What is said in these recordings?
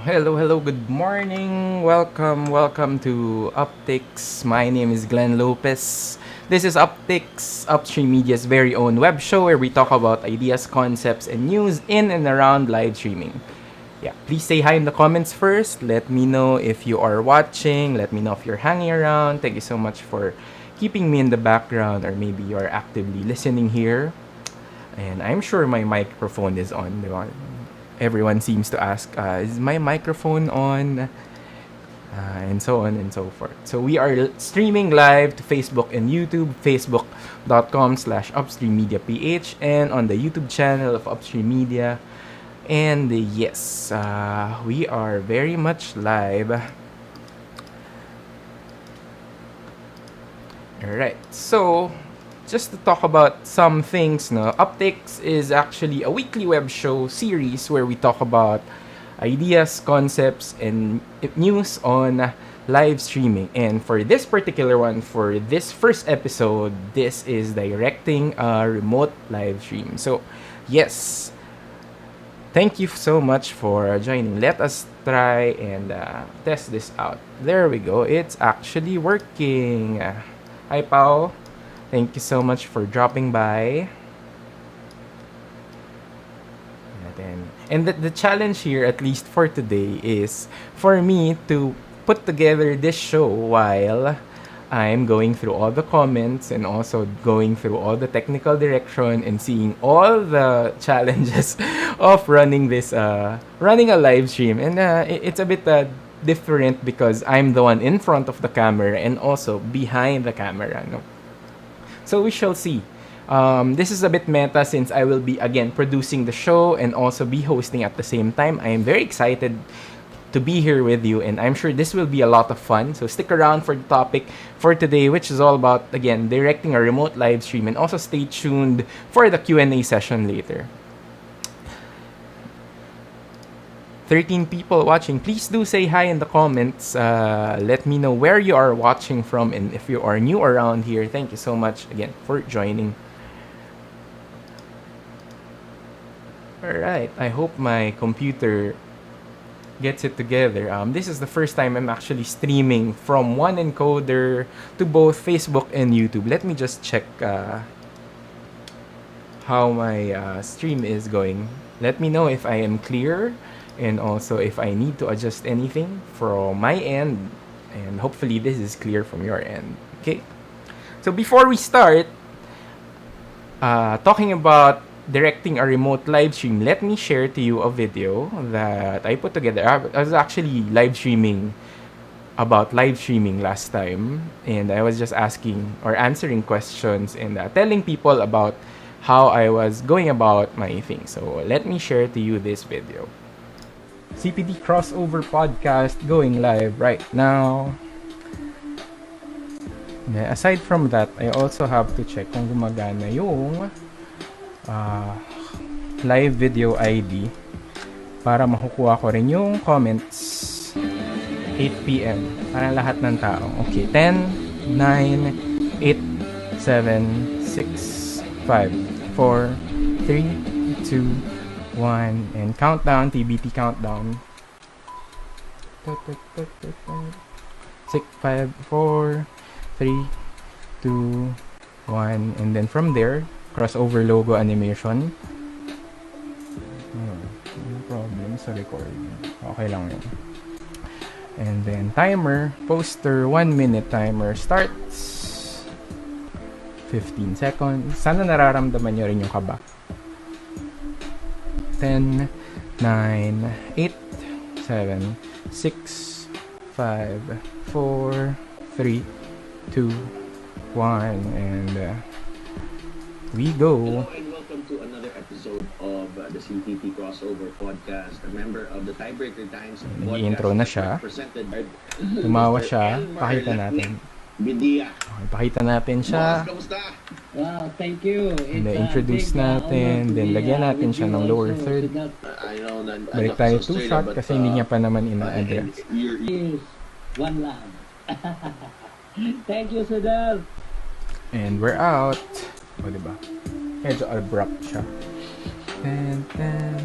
Hello, good morning. Welcome to Uptakes. My name is Glenn Lopez. This is Uptakes, Upstream Media's very own web show where we talk about ideas, concepts, and news in and around live streaming. Yeah, please say hi in the comments first. Let me know if you are watching. Let me know if you're hanging around. Thank you so much for keeping me in the background, or maybe you are actively listening here. And I'm sure my microphone is on. Everyone seems to ask, is my microphone on? And so on and so forth. So we are streaming live to Facebook and YouTube, facebook.com/upstreammediaph, and on the YouTube channel of Upstream Media. And yes, we are very much live. Alright, so just to talk about some things, no, Uptakes is actually a weekly web show series where we talk about ideas, concepts, and news on live streaming. And for this particular one, for this first episode, this is directing a remote live stream. So, yes, thank you so much for joining. Let us try and test this out. There we go. It's actually working. Hi, Pao. Thank you so much for dropping by. And the challenge here, at least for today, is for me to put together this show while I'm going through all the comments and also going through all the technical direction and seeing all the challenges of running this, running a live stream. And it's a bit different because I'm the one in front of the camera and also behind the camera. No? So we shall see. This is a bit meta since I will be again producing the show and also be hosting at the same time. I am very excited to be here with you, and I'm sure this will be a lot of fun. So stick around for the topic for today, which is all about, again, directing a remote live stream, and also stay tuned for the Q&A session later. 13 people watching. Please do say hi in the comments. Let me know where you are watching from, and if you are new around here, thank you so much again for joining. Alright, I hope my computer gets it together. This is the first time I'm actually streaming from one encoder to both Facebook and YouTube. Let me just check how my stream is going. Let me know if I am clear and also if I need to adjust anything from my end. And hopefully this is clear from your end. Okay? So before we start talking about directing a remote live stream, let me share to you a video that I put together. I was actually live streaming about live streaming last time, and I was just asking or answering questions and telling people about how I was going about my thing. So let me share to you this video. CPD Crossover Podcast going live right now. Aside from that, I also have to check kung gumagana yung live video ID para makukuha ko rin yung comments 8 p.m. para lahat ng tao. Okay, 10, 9, 8, 7, 6, 5, 4, 3, 2, 1, and countdown, TBT countdown. 6, 5, 4, 3, 2, 1, and then from there, crossover logo animation. No problem sa recording. Okay lang yun. And then timer, poster, 1 minute timer starts. 15 seconds. Sana nararamdaman nyo rin yung kaba. 10, 9, 8, 7, 6, 5, 4, 3, 2, 1, and we go. Hello and welcome to another episode of the CTT Crossover Podcast. A member of the Tiebreaker Times Nag-i-intro na siya. Presented by Tumawa siya. Pakita natin. Bidia. Okay, pakita natin siya. Boss, kamusta? Wow, thank you. And then introduce natin. Then lagyan natin siya ng lower third. I know na Balik tayo 2 shot kasi hindi niya pa naman ina-address. One love. Thank you, Sudal. And we're out. O, diba? Medyo abrupt siya. Tan, tan.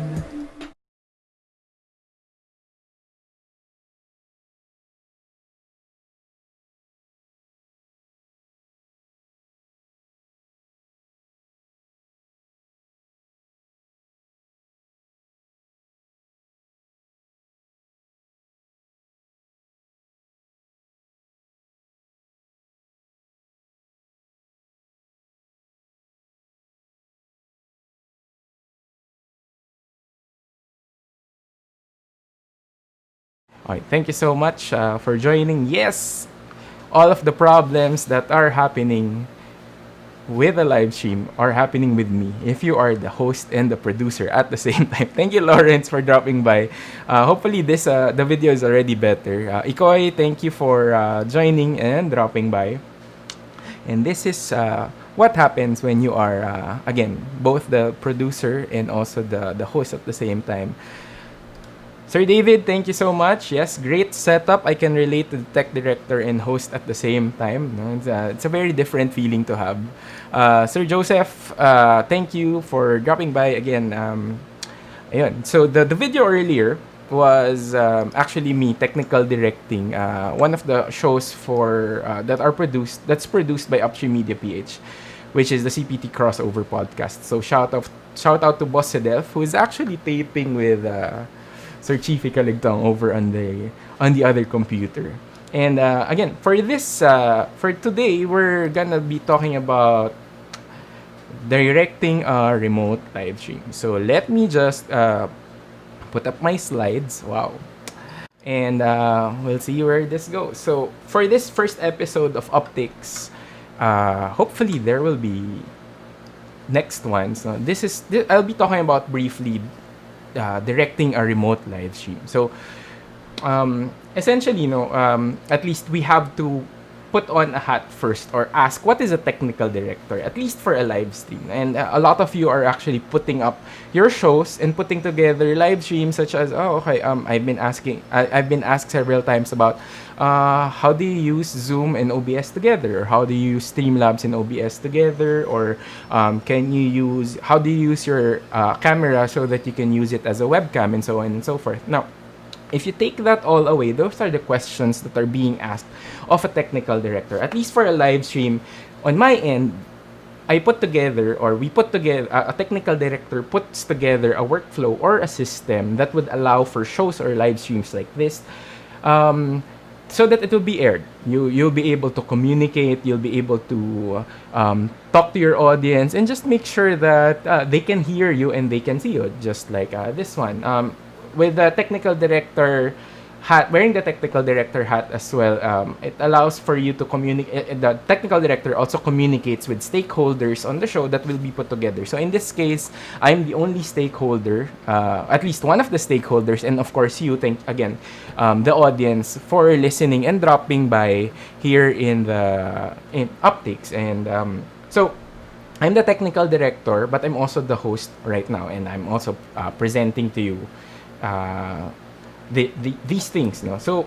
All right, thank you so much for joining. Yes, all of the problems that are happening with a live stream are happening with me if you are the host and the producer at the same time. Thank you, Lawrence, for dropping by. Hopefully, this the video is already better. Ikoy, thank you for joining and dropping by. And this is what happens when you are, again, both the producer and also the host at the same time. Sir David, thank you so much. Yes, great setup. I can relate to the tech director and host at the same time. No? It's a very different feeling to have. Sir Joseph, thank you for dropping by again. Ayun. So the video earlier was actually me technical directing one of the shows for that's produced by Upstream Media PH, which is the CPT crossover podcast. So shout out to Boss Sedelf, who is actually taping with Sir Chiefy Kaligtong over on the other computer. And again, for today, we're gonna be talking about directing a remote live stream. So let me just put up my slides. Wow. And we'll see where this goes. So for this first episode of Uptakes, hopefully there will be next ones. So I'll be talking about briefly directing a remote live stream. So essentially, at least we have to put on a hat first or ask what is a technical director, at least for a live stream. And a lot of you are actually putting up your shows and putting together live streams, such as I've been asked several times about how do you use Zoom and OBS together, or how do you use Streamlabs and OBS together, or how do you use your camera so that you can use it as a webcam, and so on and so forth. Now, if you take that all away, those are the questions that are being asked of a technical director. At least for a live stream, on my end, we put together, a technical director puts together a workflow or a system that would allow for shows or live streams like this, so that it will be aired. You'll be able to communicate, you'll be able to talk to your audience, and just make sure that they can hear you and they can see you, just like this one. With the technical director hat, wearing the technical director hat as well, it allows for you to communicate. The technical director also communicates with stakeholders on the show that will be put together. So in this case, I'm the only stakeholder, at least one of the stakeholders, and of course you, thank again the audience for listening and dropping by here in Uptakes. And so I'm the technical director, but I'm also the host right now, and I'm also presenting to you these things. No? So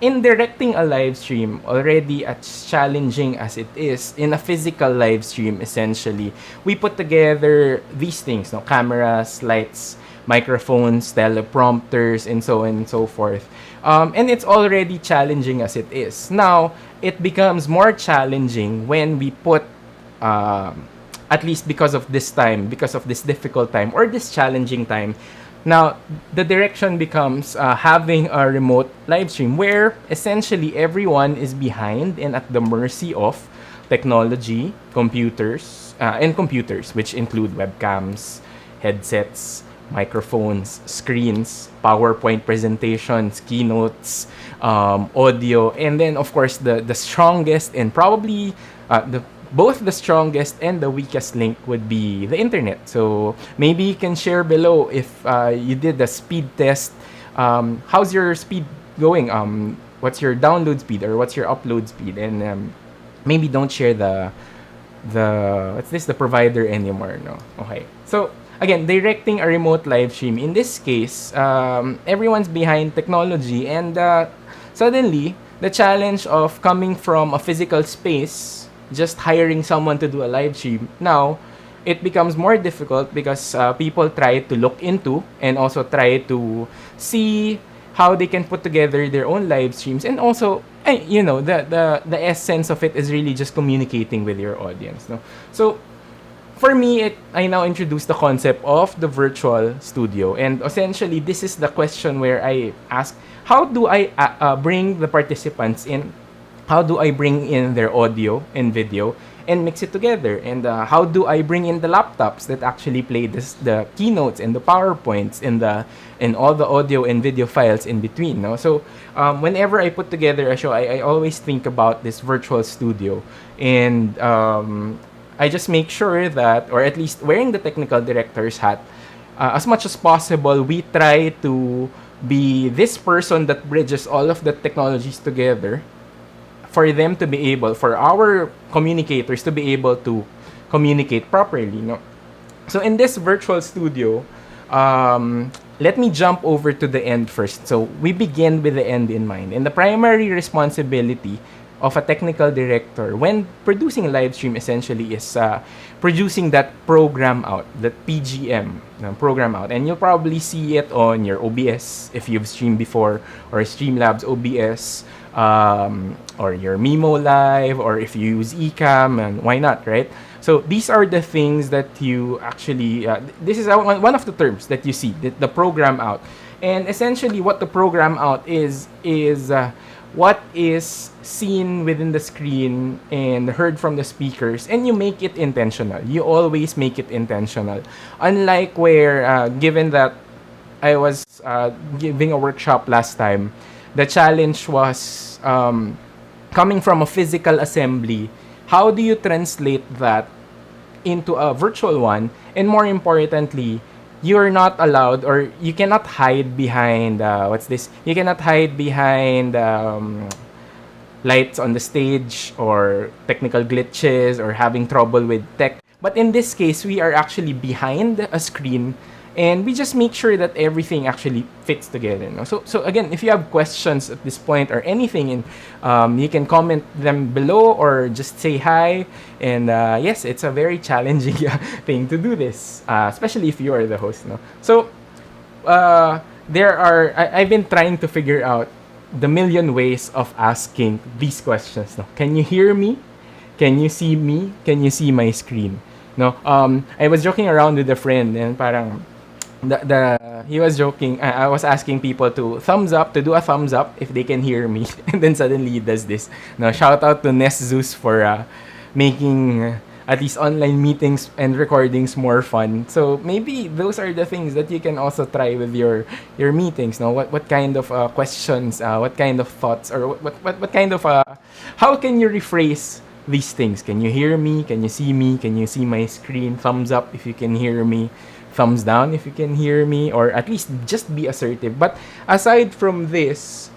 in directing a live stream, already as challenging as it is in a physical live stream, essentially we put together these things, no? Cameras, lights, microphones, teleprompters, and so on and so forth, and it's already challenging as it is. Now it becomes more challenging when we put at least because of this difficult time or this challenging time. Now, the direction becomes having a remote live stream where essentially everyone is behind and at the mercy of technology, computers, which include webcams, headsets, microphones, screens, PowerPoint presentations, keynotes, audio, and then of course the strongest and probably both the strongest and the weakest link would be the internet. So maybe you can share below if you did the speed test. How's your speed going? What's your download speed or what's your upload speed? And maybe don't share the provider anymore. No, okay. So again, directing a remote live stream. In this case, everyone's behind technology, and suddenly the challenge of coming from a physical space, just hiring someone to do a live stream, now it becomes more difficult because people try to look into and also try to see how they can put together their own live streams. And also, the essence of it is really just communicating with your audience. No? So for me, I now introduce the concept of the virtual studio. And essentially, this is the question where I ask, how do I bring the participants in how do I bring in their audio and video and mix it together? And how do I bring in the laptops that actually play the keynotes and the PowerPoints and all the audio and video files in between? No? So whenever I put together a show, I always think about this virtual studio, and I just make sure that, or at least wearing the technical director's hat, as much as possible, we try to be this person that bridges all of the technologies together for them to be able, for our communicators to be able to communicate properly. No? So in this virtual studio, let me jump over to the end first. So we begin with the end in mind. And the primary responsibility of a technical director when producing a live stream essentially is producing that program out, that PGM program out. And you'll probably see it on your OBS if you've streamed before, or Streamlabs OBS, or your Mimo Live, or if you use Ecamm, and why not, right? So these are the things that you actually, this is one of the terms that you see, the program out. And essentially what the program out is what is seen within the screen and heard from the speakers, and you make it intentional. You always make it intentional. Unlike where, given that I was giving a workshop last time, the challenge was coming from a physical assembly. How do you translate that into a virtual one? And more importantly, you're not allowed, or you cannot hide behind you cannot hide behind lights on the stage, or technical glitches, or having trouble with tech. But in this case, we are actually behind a screen, and we just make sure that everything actually fits together. No? So again, if you have questions at this point or anything, you can comment them below or just say hi. And yes, it's a very challenging thing to do this, especially if you are the host. No? So I've been trying to figure out the million ways of asking these questions. No? Can you hear me? Can you see me? Can you see my screen? No, I was joking around with a friend, and parang he was joking. I was asking people to do a thumbs up if they can hear me, and then suddenly he does this. Now, shout out to Ness Zeus for making at least online meetings and recordings more fun. So maybe those are the things that you can also try with your meetings. No, what kind of questions, what kind of thoughts, or what kind of how can you rephrase these things? Can you hear me? Can you see me? Can you see my screen? Thumbs up if you can hear me. Thumbs down if you can hear me, or at least just be assertive. But aside from this,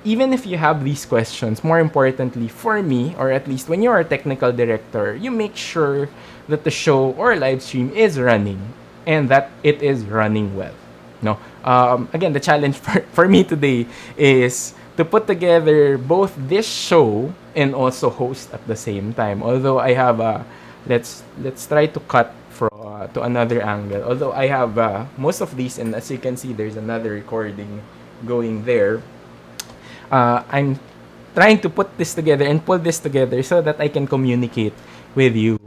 even if you have these questions, more importantly for me, or at least when you're a technical director, you make sure that the show or live stream is running and that it is running well. No, again, the challenge for me today is to put together both this show and also host at the same time. Although I have let's try to cut to another angle. Although I have most of these, and as you can see, there's another recording going there. I'm trying to put this together and pull this together so that I can communicate with you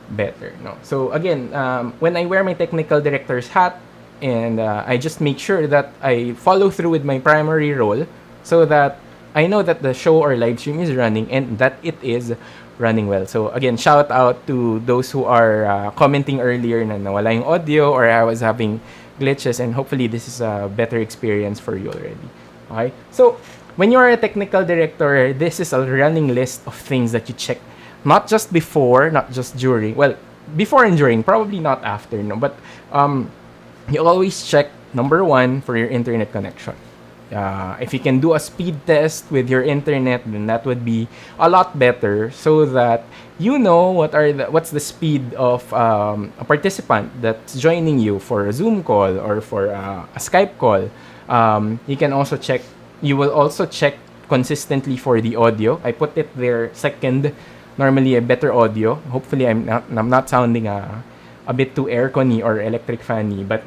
better. No, so again, when I wear my technical director's hat, and I just make sure that I follow through with my primary role, so that I know that the show or live stream is running and that it is running well. So again, shout out to those who are commenting earlier na nawala yung audio or I was having glitches, and hopefully this is a better experience for you already. Okay? So when you're a technical director, this is a running list of things that you check, not just before, not just during. Well, before and during, probably not after, no. But you always check, number one, for your internet connection. If you can do a speed test with your internet, then that would be a lot better, so that you know what's the speed of a participant that's joining you for a Zoom call or for a Skype call. You can also check. You will also check consistently for the audio. I put it there second. Normally a better audio. Hopefully I'm not sounding a bit too aircon-y or electric fan-y. But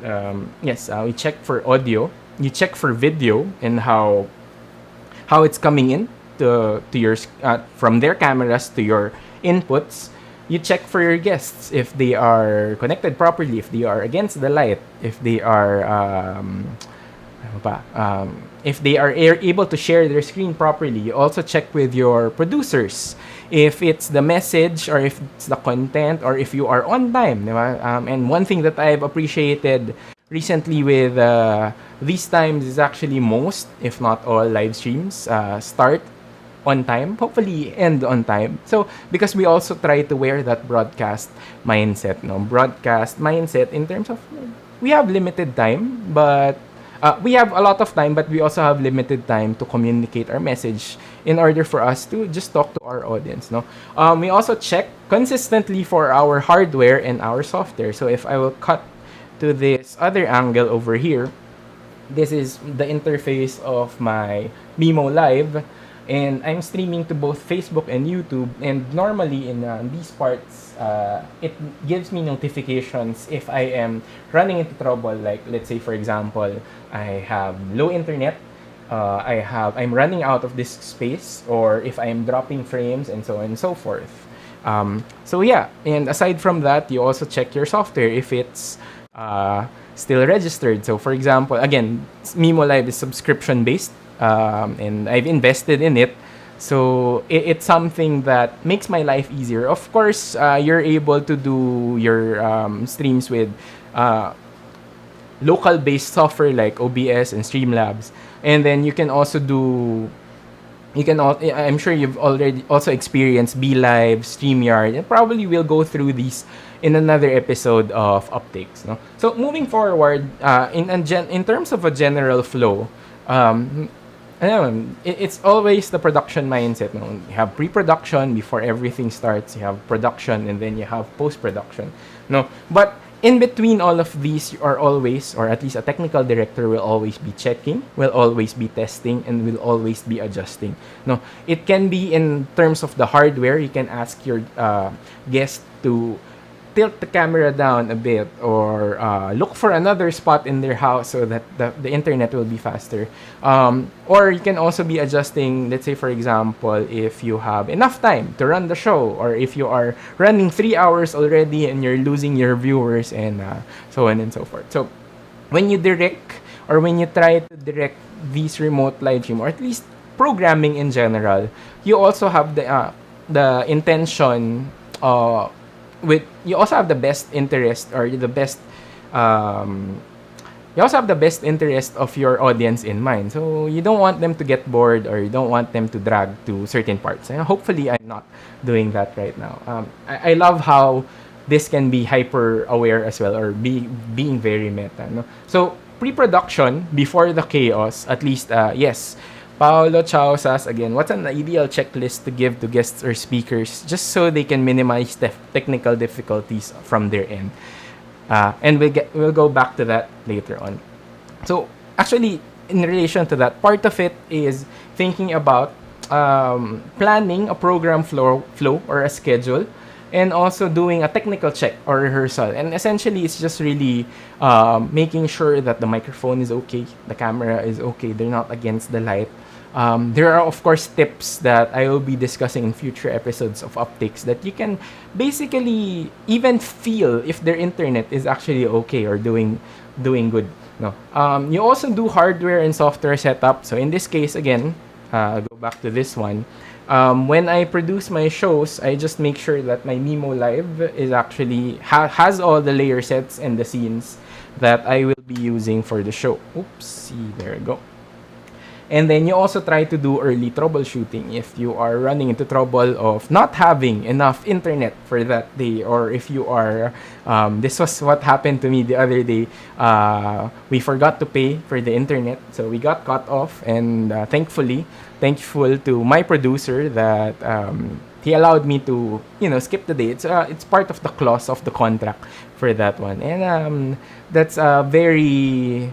yes, we check for audio. You check for video and how it's coming in to your from their cameras to your inputs. You check for your guests if they are connected properly, if they are against the light, if they are Ano pa? If they are able to share their screen properly, you also check with your producers if it's the message or if it's the content or if you are on time. Di ba? And one thing that I've appreciated recently with these times is actually most, if not all, live streams start on time, hopefully end on time. So because we also try to wear that broadcast mindset, no, broadcast mindset in terms of we have limited time, but we have a lot of time, but we also have limited time to communicate our message in order for us to just talk to our audience. No, we also check consistently for our hardware and our software. So if I will cut to this other angle over here, this is the interface of my Mimo Live, and I'm streaming to both Facebook and YouTube. And normally in these parts, it gives me notifications if I am running into trouble. Like let's say, for example, I have low internet, I'm running out of disk space, or if I'm dropping frames, and so on and so forth. So yeah, and aside from that, you also check your software if it's still registered. So for example, again, Mimo Live is subscription based, and I've invested in it. So it's something that makes my life easier. Of course, you're able to do your streams with local-based software like OBS and Streamlabs, and then you can also do. I'm sure you've already also experienced BeLive, StreamYard, and probably we'll go through these in another episode of Uptakes. No? So moving forward, in terms of a general flow, it's always the production mindset. No? You have pre-production before everything starts. You have production, and then you have post-production. No, but in between all of these, you are always, or at least a technical director will always be checking, will always be testing, and will always be adjusting. No, it can be in terms of the hardware. You can ask your guest to tilt the camera down a bit, or look for another spot in their house so that the internet will be faster. Or you can also be adjusting, let's say for example, if you have enough time to run the show, or if you are running 3 hours already and you're losing your viewers, and so on and so forth. So when you direct, or when you try to direct these remote live stream, or at least programming in general, you also have the intention you also have the best interest, or the best you also have the best interest of your audience in mind. So you don't want them to get bored, or you don't want them to drag to certain parts. And hopefully I'm not doing that right now. I love how this can be hyper aware as well, or being very meta. No? So pre-production before the chaos, at least yes. Paolo Chao says again, what's an ideal checklist to give to guests or speakers just so they can minimize technical difficulties from their end? And we'll go back to that later on. So actually, in relation to that, part of it is thinking about planning a program flow or a schedule, and also doing a technical check or rehearsal. And essentially, it's just really making sure that the microphone is okay, the camera is okay, they're not against the light. There are, of course, tips that I will be discussing in future episodes of Uptakes that you can basically even feel if their internet is actually okay or doing good. No, you also do hardware and software setup. So in this case, again, go back to this one. When I produce my shows, I just make sure that my Mimo Live is actually has all the layer sets and the scenes that I will be using for the show. Oopsie, there we go. And then you also try to do early troubleshooting if you are running into trouble of not having enough internet for that day, or if you are this was what happened to me the other day. We forgot to pay for the internet, so we got cut off, and thankful to my producer that he allowed me to skip the day. It's part of the clause of the contract for that one, and that's very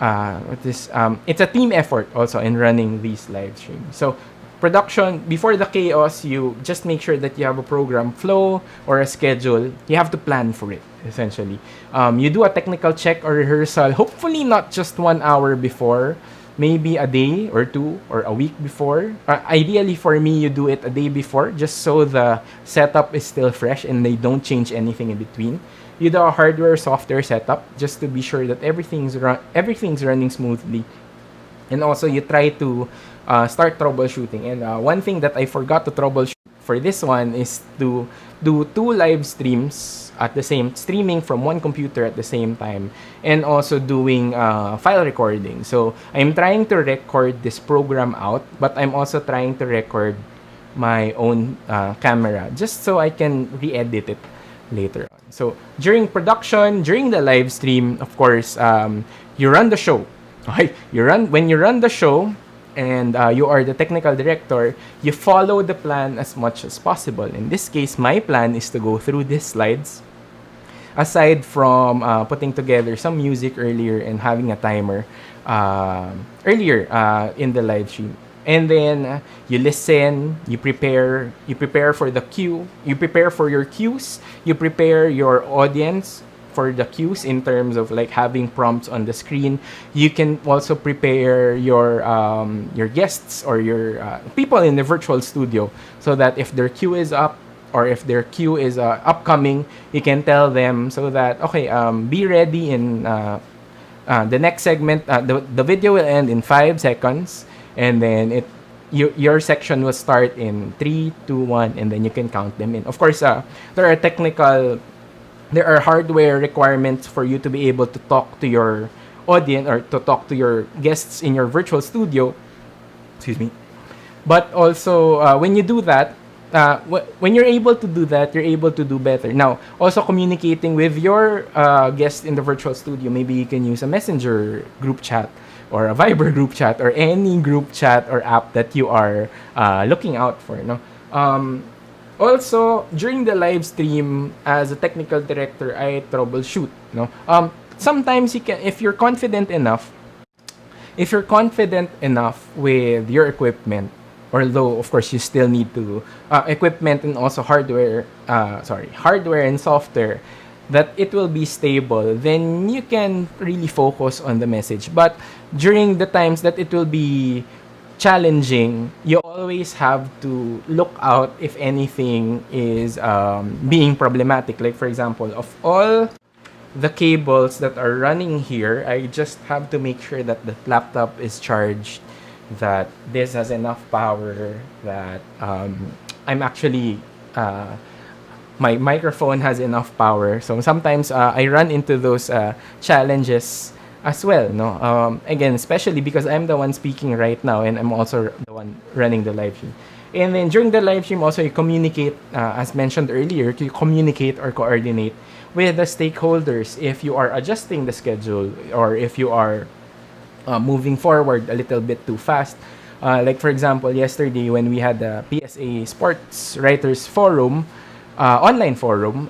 it's a team effort also in running these live streams. So production before the chaos, you just make sure that you have a program flow or a schedule. You have to plan for it essentially. You do a technical check or rehearsal, hopefully not just 1 hour before, maybe a day or two or a week before. Ideally for me, you do it a day before, just so the setup is still fresh and they don't change anything in between. you do a hardware software setup just to be sure that everything's running smoothly. And also you try to start troubleshooting. And one thing that I forgot to troubleshoot for this one is to do 2 live streams at the same streaming from one computer at the same time, and also doing file recording. So I'm trying to record this program out, but I'm also trying to record my own camera just so I can re-edit it later on. So during production, during the live stream, of course, you run the show. Okay, when you run the show, and you are the technical director, you follow the plan as much as possible. In this case, my plan is to go through these slides. Aside from putting together some music earlier and having a timer earlier in the live stream, and then you listen, you prepare for the cue, you prepare for your cues, you prepare your audience for the cues in terms of like having prompts on the screen. You can also prepare your guests or your people in the virtual studio, so that if their cue is up or if their cue is upcoming, you can tell them so that, okay, be ready in the next segment. The video will end in 5 seconds, and then your section will start in 3, 2, 1, and then you can count them in. Of course, there are hardware requirements for you to be able to talk to your audience or to talk to your guests in your virtual studio. Excuse me. But also, when you do that, when you're able to do that, you're able to do better. Now, also communicating with your guests in the virtual studio, maybe you can use a Messenger group chat or a Viber group chat or any group chat or app that you are looking out for. No. Also, during the live stream, as a technical director, I troubleshoot. No, sometimes you can, if you're confident enough with your equipment, although of course you still need to equipment and also hardware and software, that it will be stable, then you can really focus on the message. But during the times that it will be challenging, you always have to look out if anything is being problematic. Like for example, of all the cables that are running here, I just have to make sure that the laptop is charged, that this has enough power, that I'm actually my microphone has enough power. So sometimes I run into those challenges as well, no? Again, especially because I'm the one speaking right now, and I'm also the one running the live stream. And then during the live stream, also you communicate, as mentioned earlier, you communicate or coordinate with the stakeholders if you are adjusting the schedule or if you are moving forward a little bit too fast. Like for example, yesterday when we had the PSA Sports Writers Forum, online forum,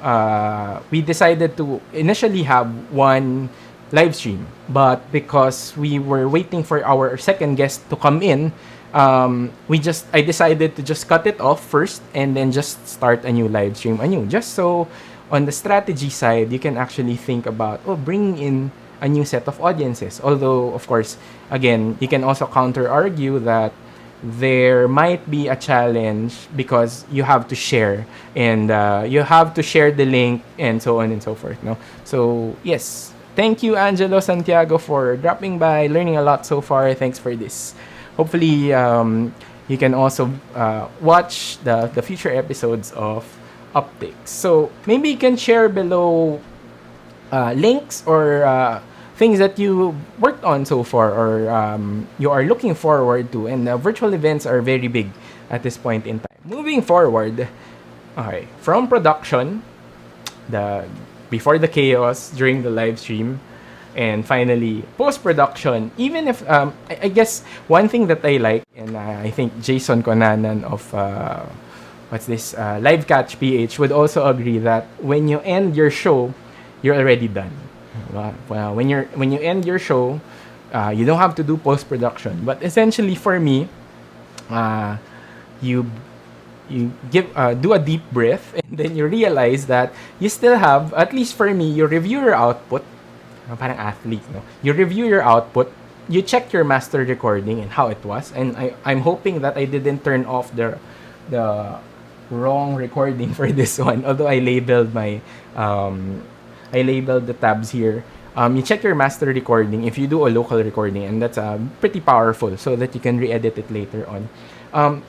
we decided to initially have one live stream, but because we were waiting for our second guest to come in, I decided to just cut it off first and then just start a new live stream anew, just so on the strategy side you can actually think about bringing in a new set of audiences. Although of course, again, you can also counter argue that there might be a challenge because you have to share, and you have to share the link and so on and so forth, no? So yes, thank you, Angelo Santiago, for dropping by, learning a lot so far. Thanks for this. Hopefully, you can also watch the future episodes of Uptakes. So maybe you can share below links or things that you worked on so far, or you are looking forward to. And virtual events are very big at this point in time. Moving forward, okay, from production, before the chaos, during the live stream, and finally post-production. Even if I guess one thing that I like, and I think Jason Conanan of Live Catch PH would also agree, that when you end your show, you're already done. Well, when you end your show, you don't have to do post-production. But essentially for me, you do a deep breath, and then you realize that you still have, at least for me, you review your output. Parang athlete, no? You review your output, you check your master recording and how it was, and I'm hoping that I didn't turn off the wrong recording for this one, although I labeled my I labeled the tabs here. You check your master recording if you do a local recording, and that's pretty powerful so that you can re-edit it later on.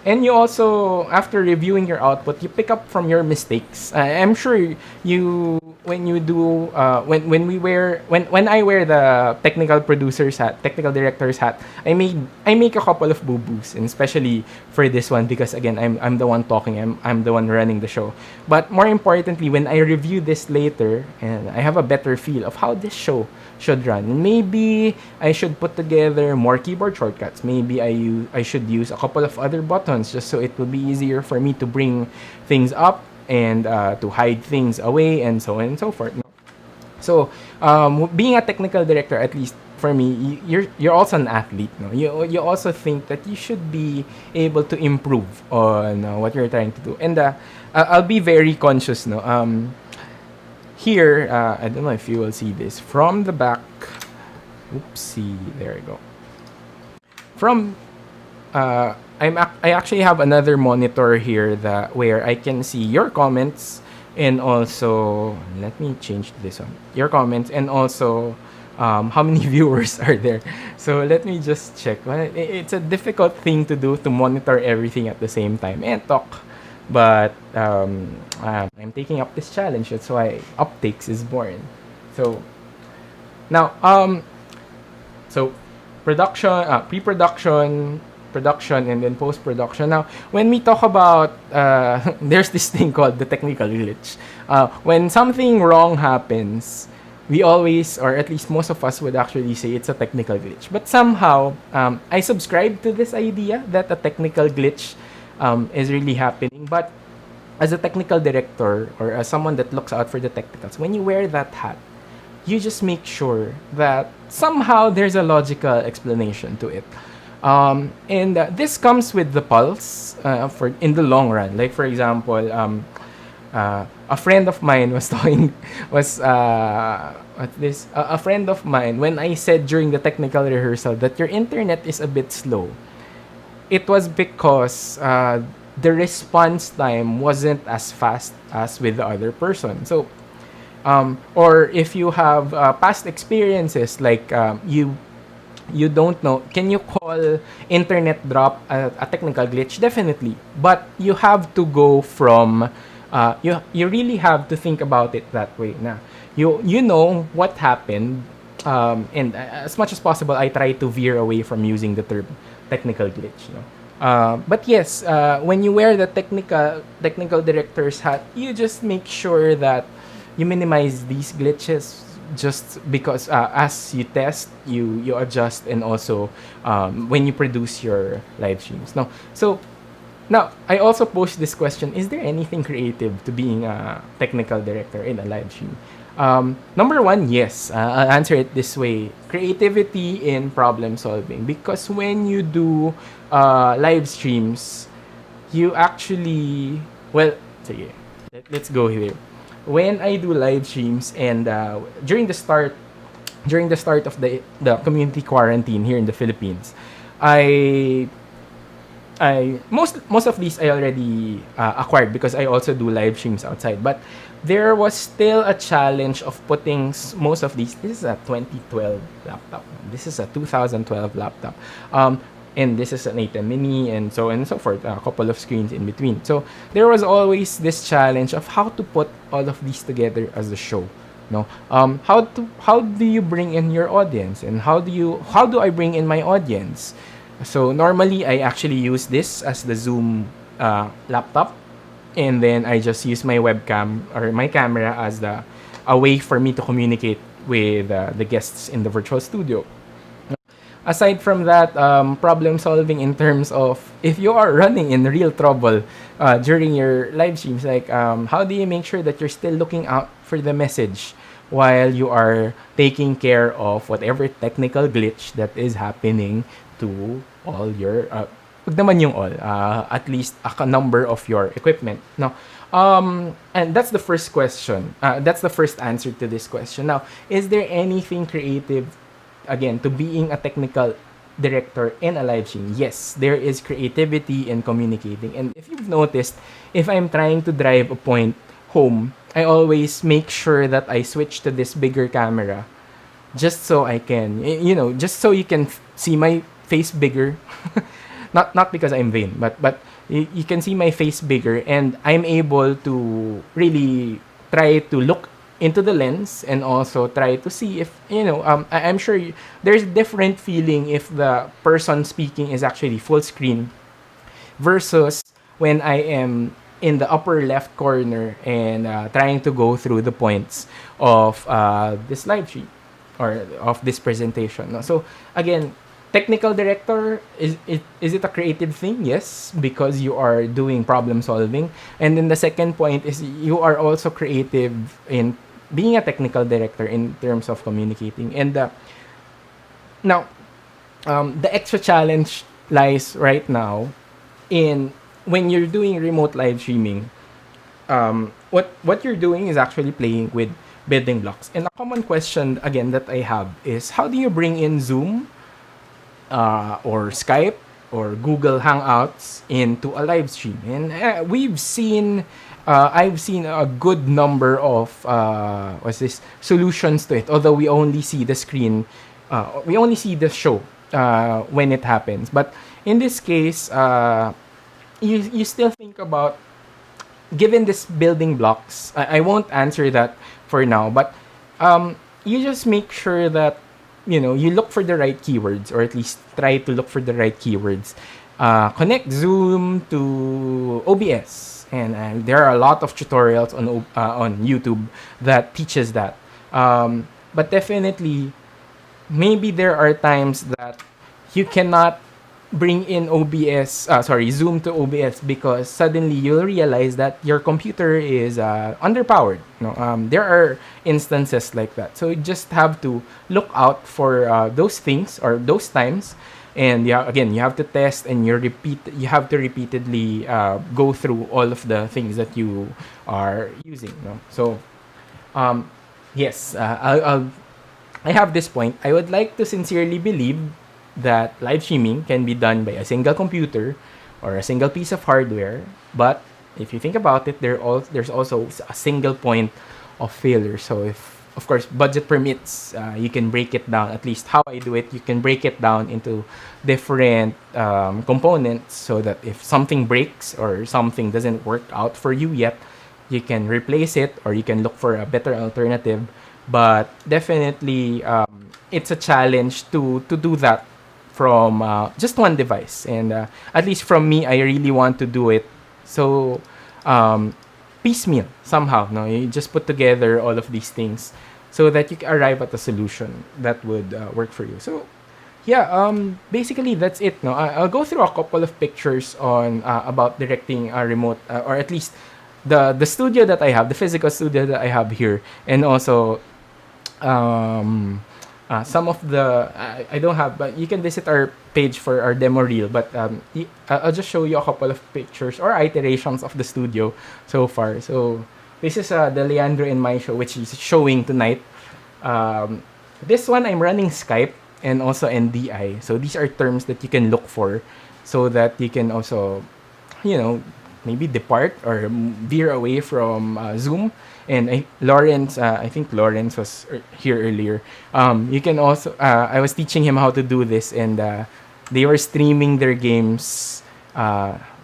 And you also, after reviewing your output, you pick up from your mistakes. I'm sure you, when you do, when I wear the technical producer's hat, technical director's hat, I make a couple of boo boos, and especially for this one because again I'm the one talking, I'm the one running the show. But more importantly, when I review this later, and I have a better feel of how this show should run. Maybe I should put together more keyboard shortcuts. Maybe I should use a couple of other buttons just so it will be easier for me to bring things up and to hide things away and so on and so forth. No? So being a technical director, at least for me, you're also an athlete. No? You also think that you should be able to improve on what you're trying to do. And I'll be very conscious. No. Here, I don't know if you will see this from the back. Oopsie, there you go. From, I actually have another monitor here where I can see your comments and also, let me change this one. Your comments and also how many viewers are there. So let me just check. Well, it's a difficult thing to do to monitor everything at the same time and talk. But I'm taking up this challenge. That's why Uptakes is born. So now, so production, pre-production, production, and then post-production. Now, when we talk about, there's this thing called the technical glitch. When something wrong happens, we always, or at least most of us would actually say it's a technical glitch. But somehow, I subscribe to this idea that a technical glitch is really happening. But as a technical director or as someone that looks out for the technicals, when you wear that hat, you just make sure that somehow there's a logical explanation to it. And this comes with the pulse for in the long run. Like for example, a friend of mine was talking a friend of mine, when I said during the technical rehearsal that your internet is a bit slow, it was because the response time wasn't as fast as with the other person. So, or if you have past experiences like you don't know, can you call internet drop a technical glitch? Definitely, but you have to go from you really have to think about it that way. Now, you know what happened, and as much as possible, I try to veer away from using the term technical glitch. You know? But yes, when you wear the technical director's hat, you just make sure that you minimize these glitches. Just because as you test, you adjust, and also when you produce your live streams. No, so now I also posed this question: is there anything creative to being a technical director in a live stream? Number one, yes. I'll answer it this way: creativity in problem solving. Because when you do live streams, you actually, well, sige, let's go here. When I do live streams and during the start of the community quarantine here in the Philippines, I most of these I already acquired because I also do live streams outside. But there was still a challenge of putting most of these. This is a 2012 laptop. This is a 2012 laptop. And this is an 810 mini, and so on and so forth, a couple of screens in between. So there was always this challenge of how to put all of these together as a show. No, how do you bring in your audience, and how do I bring in my audience? So normally I actually use this as the Zoom laptop, and then I just use my webcam or my camera as a way for me to communicate with the guests in the virtual studio. Aside from that, problem solving in terms of if you are running in real trouble during your live streams, like how do you make sure that you're still looking out for the message while you are taking care of whatever technical glitch that is happening to all your, wag naman yung all, at least a number of your equipment. No? And that's the first question. That's the first answer to this question. Now, is there anything creative again to being a technical director in a live stream? Yes, there is creativity in communicating. And if you've noticed, if I'm trying to drive a point home, I always make sure that I switch to this bigger camera just so I can, just so you can see my face bigger. Not because I'm vain, but you can see my face bigger, and I'm able to really try to look into the lens and also try to see if I'm sure there's different feeling if the person speaking is actually full screen versus when I am in the upper left corner and trying to go through the points of this live stream or of this presentation. No? So again, technical director, is it a creative thing? Yes, because you are doing problem solving. And then the second point is you are also creative in being a technical director in terms of communicating. And now, the extra challenge lies right now in when you're doing remote live streaming. What you're doing is actually playing with building blocks. And a common question again that I have is, how do you bring in Zoom or Skype or Google Hangouts into a live stream? And I've seen a good number of solutions to it. Although we only see the screen, we only see the show when it happens. But in this case, you still think about, given this building blocks. I won't answer that for now, but you just make sure that you look for the right keywords, or at least try to look for the right keywords. Connect Zoom to OBS, and there are a lot of tutorials on YouTube that teaches that. But definitely, maybe there are times that you cannot bring in Zoom to OBS, because suddenly you'll realize that your computer is underpowered. There are instances like that. So you just have to look out for those things or those times. And again, you have to test, and you have to repeatedly go through all of the things that you are using. So, yes, I have this point. I would like to sincerely believe that live streaming can be done by a single computer or a single piece of hardware. But if you think about it, there's also a single point of failure. So if, of course, budget permits, you can break it down. At least how I do it, you can break it down into different components, so that if something breaks or something doesn't work out for you yet, you can replace it, or you can look for a better alternative. But definitely, it's a challenge to do that from just one device. And at least from me, I really want to do it so piecemeal somehow. You just put together all of these things so that you can arrive at a solution that would work for you. So yeah, basically that's it. I'll go through a couple of pictures on about directing a remote, or at least the studio that I have, the physical studio that I have here, and also some of the I don't have, but you can visit our page for our demo reel. But I'll just show you a couple of pictures or iterations of the studio so far. So this is the Leandro and My show, which is showing tonight. This one I'm running Skype and also NDI. So these are terms that you can look for, so that you can also, maybe depart or veer away from Zoom. And I think Lawrence was here earlier. You can also, I was teaching him how to do this, and they were streaming their games,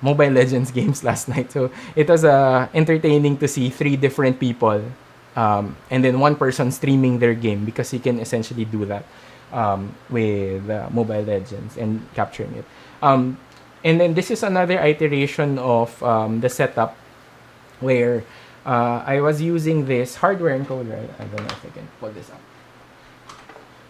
Mobile Legends games last night. So it was entertaining to see 3 different people, and then one person streaming their game, because you can essentially do that with Mobile Legends and capturing it. And then this is another iteration of the setup where I was using this hardware encoder. I don't know if I can pull this up.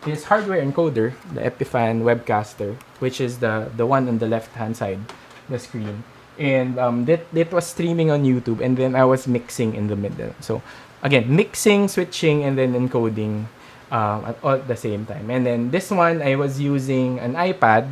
This hardware encoder, the Epiphan Webcaster, which is the one on the left-hand side, the screen. And that was streaming on YouTube, and then I was mixing in the middle. So again, mixing, switching, and then encoding at all at the same time. And then this one, I was using an iPad,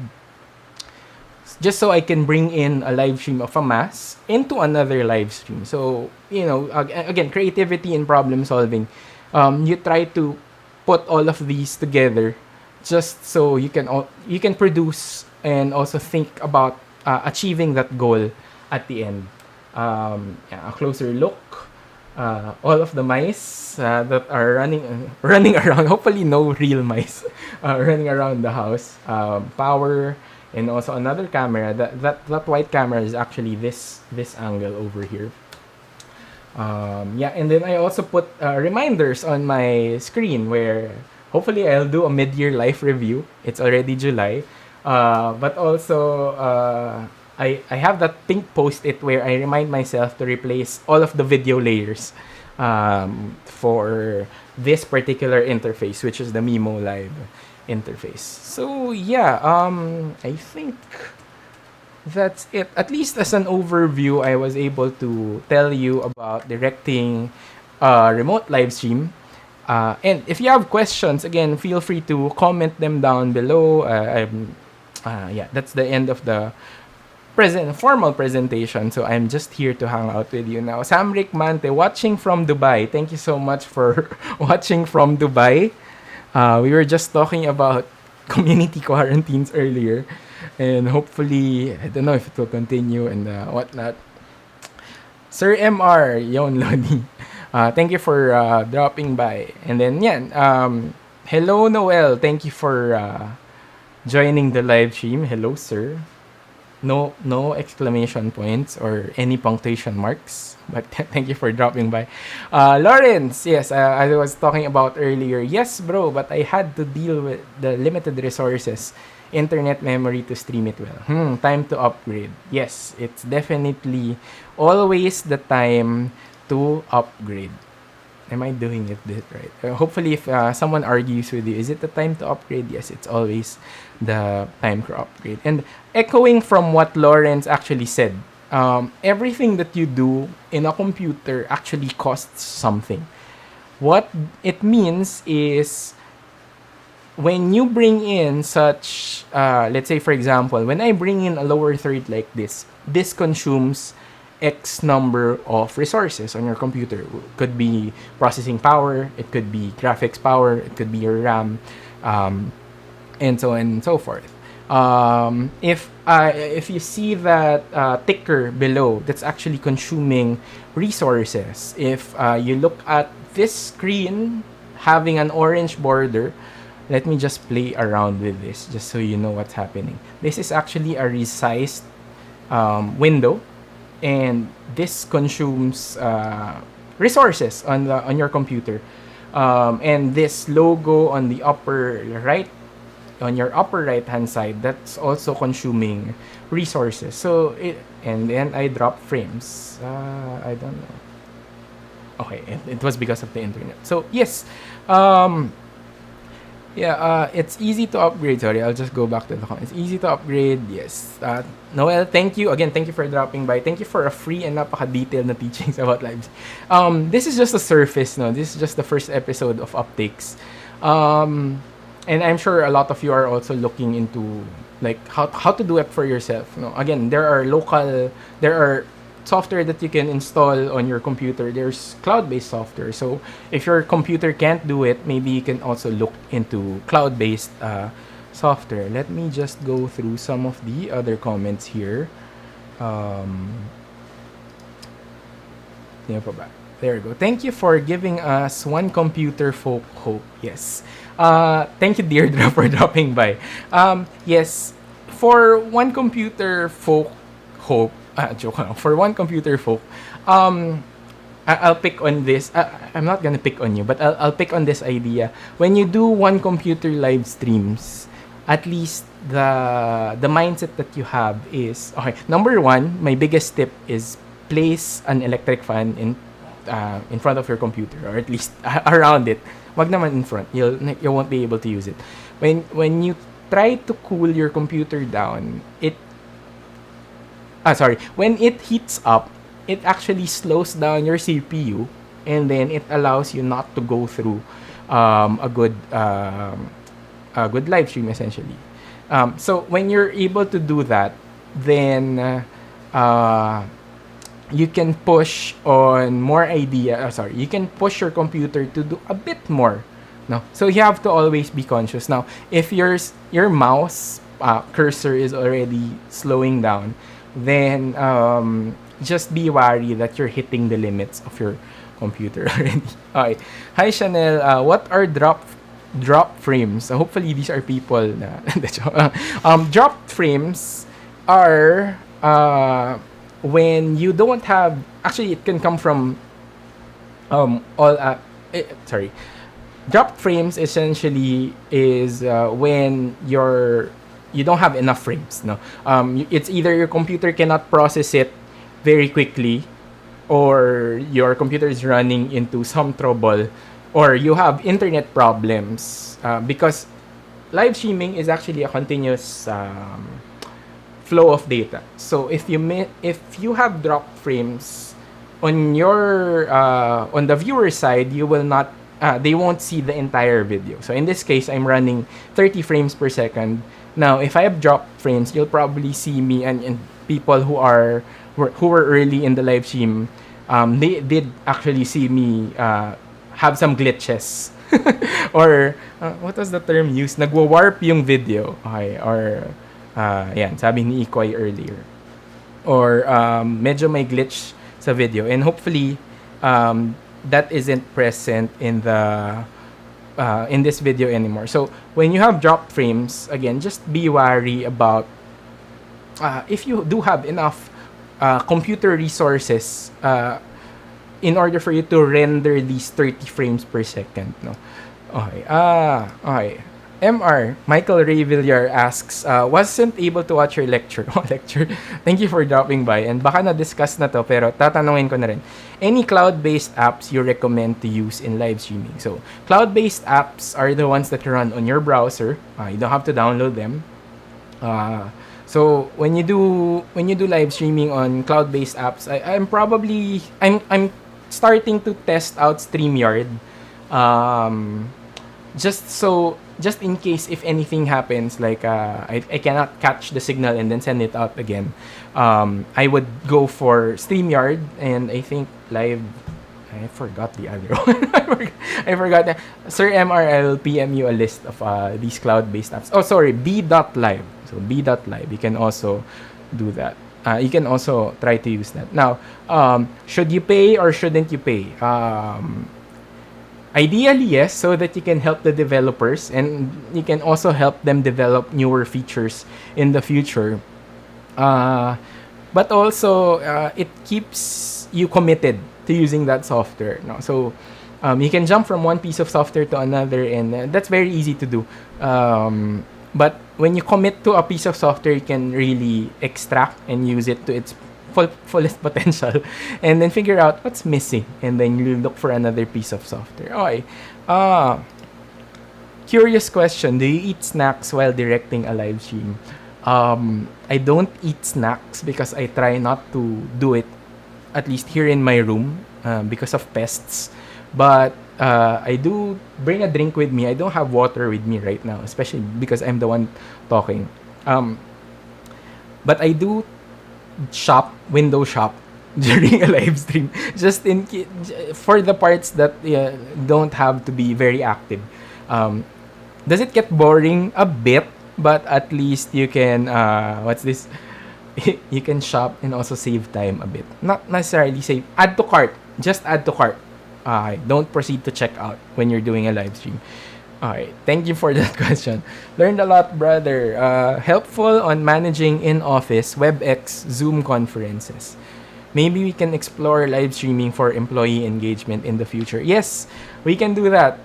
just so I can bring in a live stream of a mass into another live stream. So, again, creativity and problem solving. You try to put all of these together just so you can produce and also think about achieving that goal at the end. A closer look all of the mice that are running around. Hopefully, no real mice running around the house. Power, and also another camera. That white camera is actually this angle over here. Yeah, and then I also put reminders on my screen where hopefully I'll do a mid-year life review. It's already July, but also I have that pink post-it where I remind myself to replace all of the video layers for this particular interface, which is the Mimo Live interface. So yeah, I think that's it. At least as an overview, I was able to tell you about directing remote live stream. And if you have questions, again, feel free to comment them down below. Yeah, that's the end of the formal presentation. So I'm just here to hang out with you now. Samrik Mante, watching from Dubai. Thank you so much for watching from Dubai. We were just talking about community quarantines earlier, and hopefully, I don't know if it will continue and whatnot. Sir MR, yon Lodi. Thank you for dropping by. And then, yeah, hello Noel. Thank you for joining the live stream. Hello, sir. No exclamation points or any punctuation marks, but thank you for dropping by. Lawrence, yes, I was talking about earlier. Yes, bro, but I had to deal with the limited resources, internet memory to stream it well. Time to upgrade. Yes, it's definitely always the time to upgrade. Am I doing it this right? Hopefully, if someone argues with you, is it the time to upgrade? Yes, it's always the time to upgrade. And echoing from what Lawrence actually said, everything that you do in a computer actually costs something. What it means is when you bring in such, let's say for example, when I bring in a lower third like this consumes X number of resources on your computer. It could be processing power, it could be graphics power, it could be your RAM, and so on and so forth. If you see that ticker below, that's actually consuming resources. If you look at this screen having an orange border, let me just play around with this just so you know what's happening. This is actually a resized window, and this consumes resources on your computer. And this logo on the upper right, on your upper right hand side, that's also consuming resources. So and then I drop frames. I don't know. Okay, it was because of the internet. So yes, it's easy to upgrade. Sorry, I'll just go back to the comments. Easy to upgrade, yes. Noel, thank you. Again, thank you for dropping by. Thank you for a free and napaka-detailed na teachings about lives. This is just a surface, no? This is just the first episode of Uptakes. And I'm sure a lot of you are also looking into like how to do it for yourself. No? Again, there are software that you can install on your computer. There's cloud-based software. So if your computer can't do it, maybe you can also look into cloud-based software. Let me just go through some of the other comments here. There we go. Thank you for giving us one computer folk hope. Yes. Thank you, Deirdre, for dropping by. Yes, for one computer folk hope, joke lang. For one computer folk, I'll pick on this. I'm not gonna pick on you, but I'll pick on this idea. When you do one computer live streams, at least the mindset that you have is okay. Number one, my biggest tip is place an electric fan in front of your computer, or at least around it. Wag naman in front. You won't be able to use it. When you try to cool your computer down, when it heats up, it actually slows down your CPU, and then it allows you not to go through a good live stream essentially. So when you're able to do that, then you can push on more you can push your computer to do a bit more. No, so you have to always be conscious. Now, if your mouse cursor is already slowing down, then just be wary that you're hitting the limits of your computer already. Okay. Hi Chanel. What are drop frames? So hopefully these are people na drop frames are when you don't have, actually it can come from all sorry, drop frames essentially is when you don't have enough frames, no. It's either your computer cannot process it very quickly, or your computer is running into some trouble, or you have internet problems, because live streaming is actually a continuous flow of data. So if you have drop frames on your on the viewer side, you will not they won't see the entire video. So in this case, I'm running 30 frames per second. Now, if I have drop frames, you'll probably see me, and people who were early in the live stream, they did actually see me have some glitches. Or what was the term used? Nagwa-warp yung video. Okay, or yan, sabi ni Ikoy earlier. Or medyo may glitch sa video, and hopefully that isn't present in the in this video anymore. So when you have drop frames, again, just be wary about if you do have enough computer resources in order for you to render these 30 frames per second, no. Okay. Okay. Michael Ray Villar asks, wasn't able to watch your lecture. Lecture. Thank you for dropping by. And baka na-discuss na to, pero tatanungin ko na rin. Any cloud-based apps you recommend to use in live streaming? So, cloud-based apps are the ones that run on your browser. You don't have to download them. So when you do live streaming on cloud-based apps, I'm starting to test out StreamYard. Just in case if anything happens, like I cannot catch the signal and then send it out again, I would go for StreamYard, and I think live. I forgot the other one. I forgot that. Sir MR, I'll PM you a list of these cloud-based apps. Oh, sorry, B.live. So B.live, you can also do that. You can also try to use that. Now, should you pay or shouldn't you pay? Ideally, yes, so that you can help the developers, and you can also help them develop newer features in the future. But also, it keeps you committed to using that software. No? So, you can jump from one piece of software to another, and that's very easy to do. But when you commit to a piece of software, you can really extract and use it to its fullest potential, and then figure out what's missing, and then you look for another piece of software. Okay. Curious question: do you eat snacks while directing a live stream? I don't eat snacks because I try not to do it, at least here in my room, because of pests. But I do bring a drink with me. I don't have water with me right now, especially because I'm the one talking. But I do window shop during a live stream, just for the parts that don't have to be very active. Does it get boring a bit? But at least you can what's this? You can shop and also save time a bit. Not necessarily save. Add to cart. Just add to cart. Don't proceed to check out when you're doing a live stream. Alright, thank you for that question. Learned a lot, brother. Helpful on managing in-office, WebEx, Zoom conferences. Maybe we can explore live streaming for employee engagement in the future. Yes, we can do that.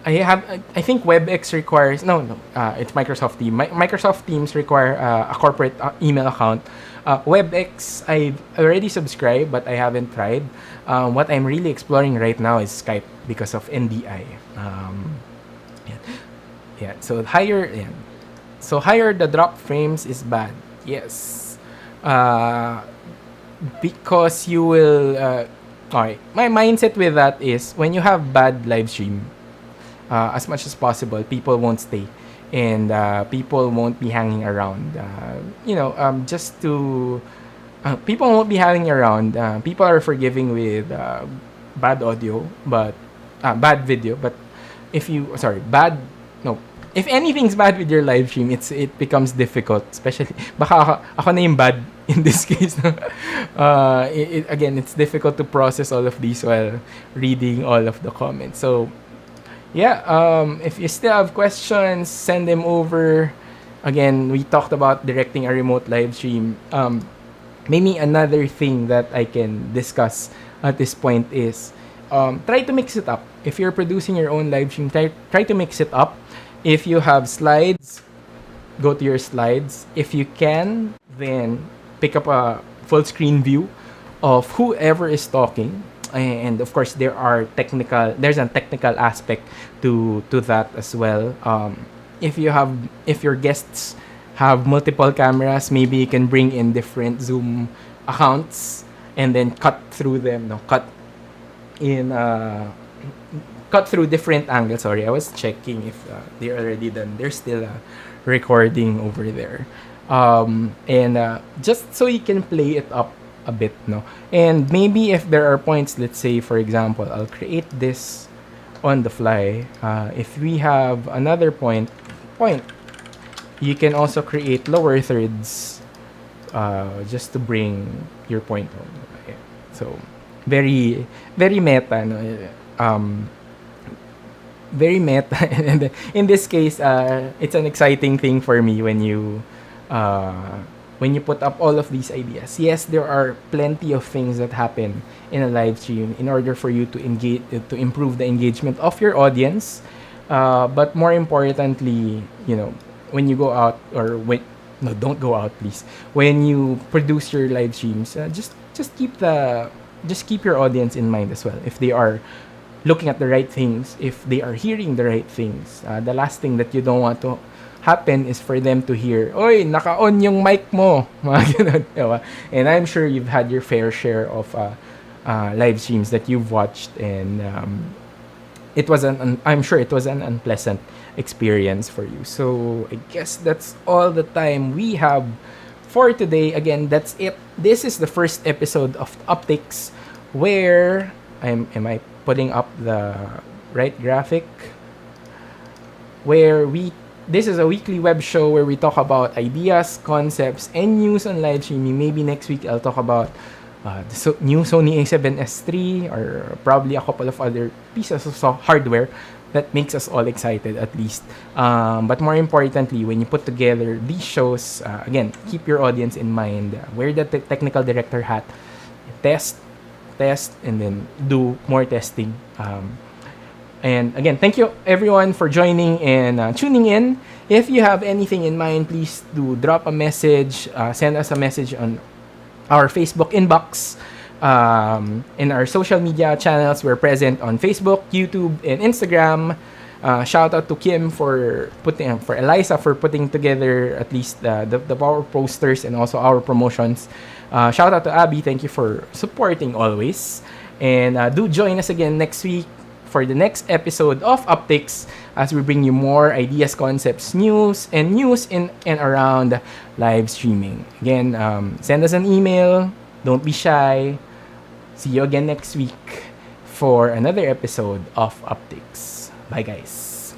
I think WebEx requires it's Microsoft Teams. Microsoft Teams require a corporate email account. WebEx, I've already subscribed, but I haven't tried. What I'm really exploring right now is Skype because of NDI. So higher the drop frames is bad. Yes. Because you will. Alright. My mindset with that is when you have bad live stream, as much as possible, people won't stay. And people won't be hanging around. Just to... people won't be hanging around. People are forgiving with bad audio, but... bad video. But if you... Sorry, bad... No. if anything's bad with your live stream, it becomes difficult. Especially, baka ako na yung bad in this case. Again, it's difficult to process all of these while reading all of the comments. So, yeah, if you still have questions, send them over. Again, we talked about directing a remote live stream. Maybe another thing that I can discuss at this point is try to mix it up. If you're producing your own live stream, try to mix it up. If you have slides, go to your slides. If you can, then pick up a full screen view of whoever is talking. And of course, there's a technical aspect to that as well. If your guests have multiple cameras, maybe you can bring in different Zoom accounts and then cut through them. No, cut through different angles. Sorry, I was checking if they're already done. There's still a recording over there, and just so you can play it up a bit, no. And maybe if there are points, let's say for example, I'll create this on the fly. If we have another point, you can also create lower thirds, just to bring your point home. Okay. So very very meta, no? Very meta. And in this case, it's an exciting thing for me when you put up all of these ideas. Yes, there are plenty of things that happen in a live stream in order for you to engage, to improve the engagement of your audience. But more importantly, when you go out, or when no, don't go out, please. When you produce your live streams, just keep your audience in mind as well. If they are looking at the right things, if they are hearing the right things, the last thing that you don't want to happen is for them to hear, "Oy, naka-on yung mic mo." Mga ganun, diba? And I'm sure you've had your fair share of live streams that you've watched, and I'm sure it was an unpleasant experience for you. So I guess that's all the time we have for today. Again, that's it. This is the first episode of Uptakes, where am I putting up the right graphic? This is a weekly web show where we talk about ideas, concepts, and news on live streaming. Maybe next week I'll talk about the new Sony A7S III, or probably a couple of other pieces of hardware that makes us all excited, at least. But more importantly, when you put together these shows, again, keep your audience in mind. Wear the technical director hat. Test, and then do more testing. And again, thank you everyone for joining and tuning in. If you have anything in mind, please do drop a message. Send us a message on our Facebook inbox. In our social media channels, we're present on Facebook, YouTube, and Instagram. Shout out to Kim for Eliza for putting together at least the power posters and also our promotions. Shout out to Abby. Thank you for supporting always. And do join us again next week for the next episode of Uptakes, as we bring you more ideas, concepts, news in and around live streaming. Again, send us an email. Don't be shy. See you again next week for another episode of Uptakes. Bye, guys.